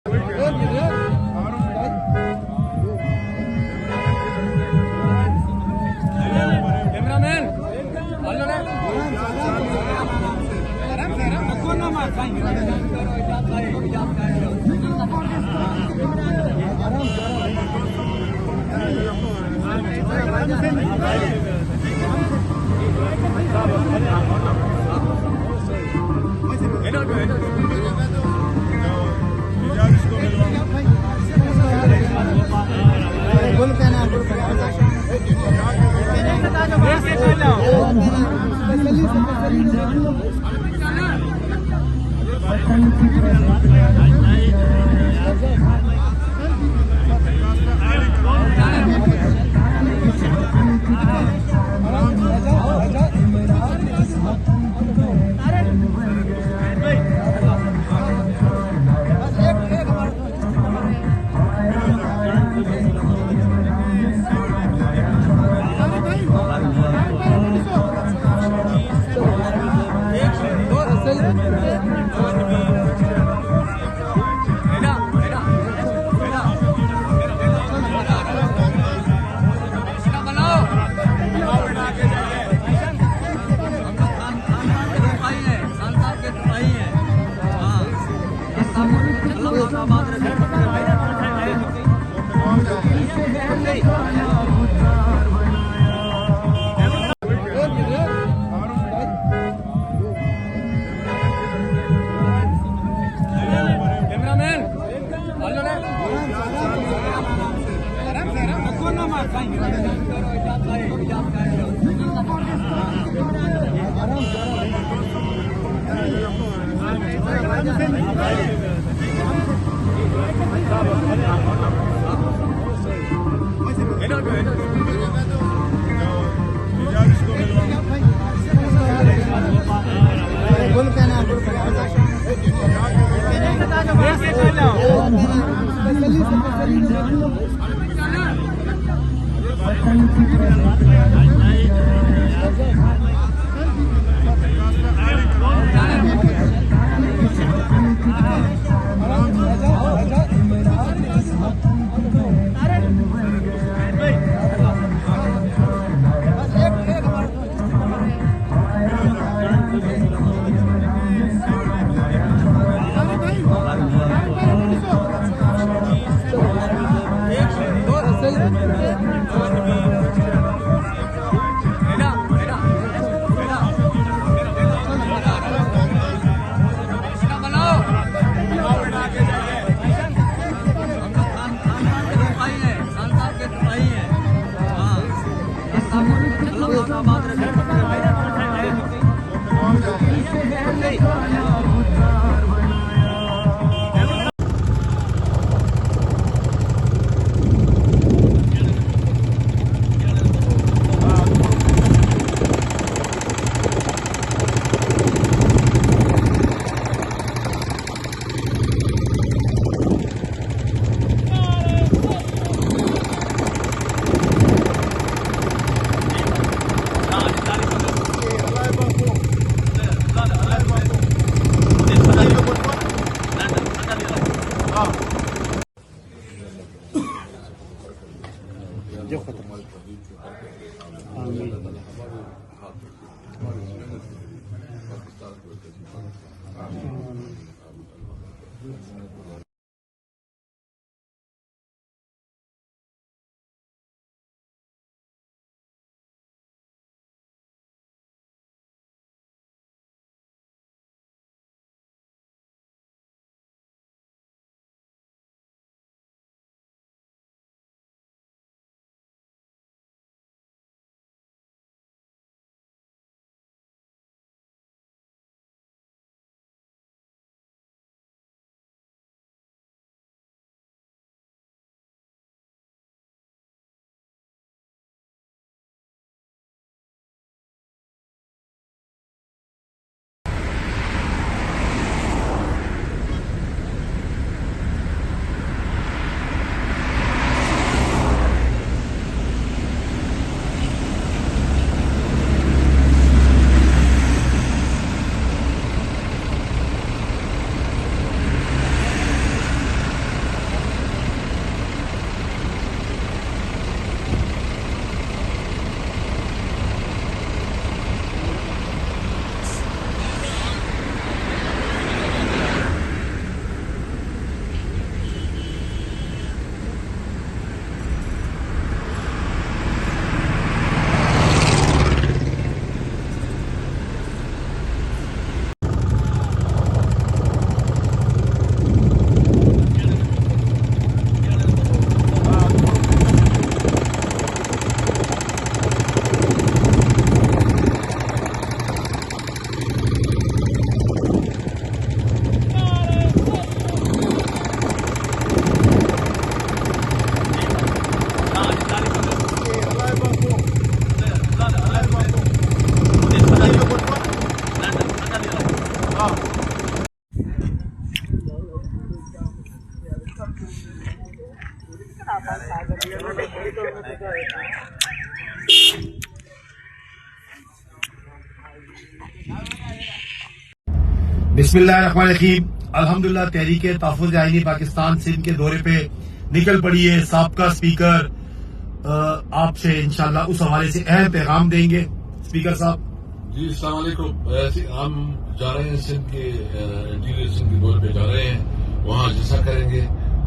Cameraman बिस्मिल्लाहिर्रहमानिर्रहीम। अल्हम्दुलिल्लाह तहरीक तहफ़्फ़ुज़ आईनी पाकिस्तान सिंध के दौरे पे निकल पड़ी है। साबका स्पीकर आपसे इंशाल्लाह उस हवाले से अहम पैगाम देंगे। स्पीकर साहब जी, अस्सलाम वालेकुम। हम जा रहे हैं सिंध के इंटीरियर सिंध के दौरे पे जा रहे हैं, वहाँ जलसा करेंगे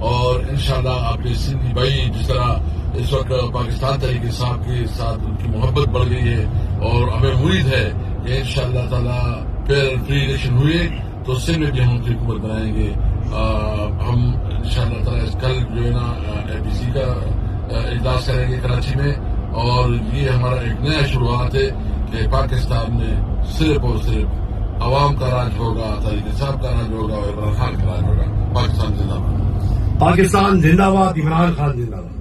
और इंशाल्लाह अपने सिंधी भाई जिस तरह इस वक्त पाकिस्तान तहरीक साहब के साथ उनकी मोहब्बत बढ़ गई है और हमें उम्मीद है कि इंशाल्लाह ताला फिर फ्री इलेक्शन हुए तो सिंध में भी हम उनकी हुकूमत बनाएंगे। हम इंशाल्लाह ताला कल जो है ना एपीसी का इजलास करेंगे कराची में और ये हमारा एक नया शुरुआत है कि पाकिस्तान में सिर्फ और सिर्फ अवाम का राज होगा, तहरीक साहब का राज होगा और इमरान खान का राज होगा। पाकिस्तान जिंदाबाद। पाकिस्तान जिंदाबाद, इमरान खान जिंदाबाद।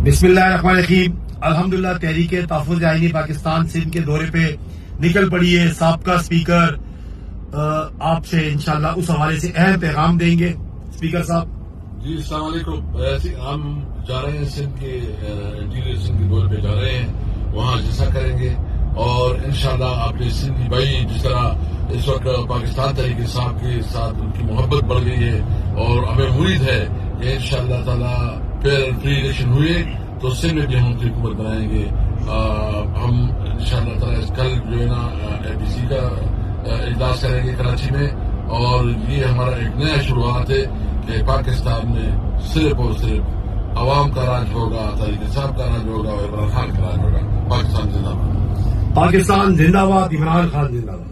बिस्मिल्लाहिर्रहमानिर्रहीम। अल्हम्दुलिल्लाह तहरीक तहफ़्फ़ुज़ आईनी पाकिस्तान सिंध के दौरे पे निकल पड़ी है। साबका स्पीकर आपसे इंशाल्लाह उस हवाले से अहम पैगाम देंगे। स्पीकर साहब जी, अस्सलाम वालेकुम। हम जा रहे हैं सिंध के इंटीरियर सिंध के दौरे पे जा रहे हैं, वहाँ जलसा करेंगे और इंशाल्लाह अपने सिंधी भाई जिस तरह इस वक्त पाकिस्तान तहरीक साहब के साथ उनकी मोहब्बत बढ़ गई है और हमें उम्मीद है कि इंशाल्लाह ताला फिर फ्री इलेक्शन हुए तो सिंध में भी हम उनकी हुकूमत बनाएंगे। हम इंशाल्लाह ताला कल जो है ना एपीसी का इजलास करेंगे कराची में और ये हमारा एक नया शुरुआत है कि पाकिस्तान में सिर्फ और सिर्फ अवाम का राज होगा, तहरीक साहब का राज होगा और इमरान खान का राज होगा। पाकिस्तान जिंदाबाद। पाकिस्तान जिंदाबाद, इमरान खान जिंदाबाद।